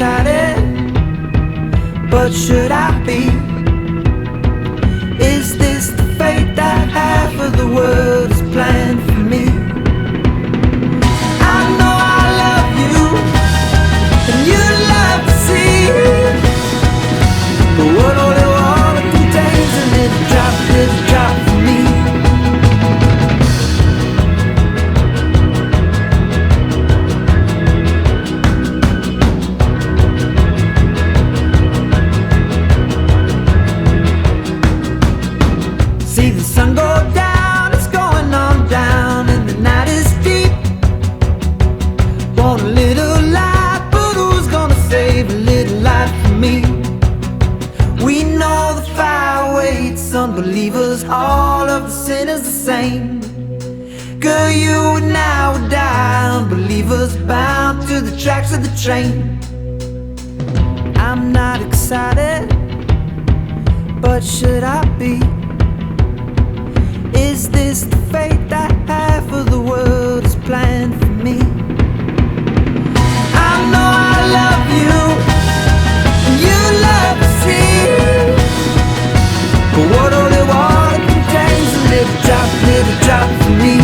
excited, but should I be? Is this the fate that half of the world is planned for me? I know I love you, and you love to see, but what only water contains a little drop for me. See the sun go down, it's going on down, and the night is deep. Want a little light, but who's gonna save a little light for me? We know the fire waits unbelievers, all of the sinners the same. Girl, you and I would die, unbelievers bound to the tracks of the train. I'm not excited, but should I be? Is this the fate that half of the world is planned for me? I know I love you, and you love to see, but what only water contains a little drop for me.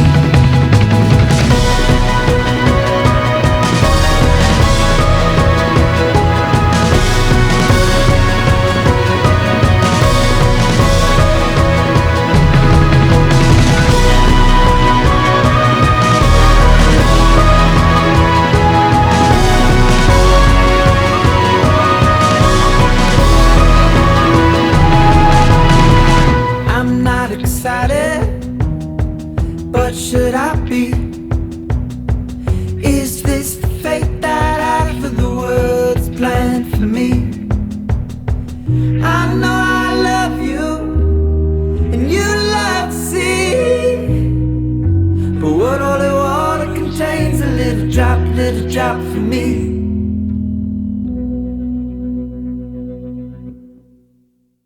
But should I be? Is this the fate that half of the world's planned for me? I know I love you, and you love to see, but what only water contains a little drop for me.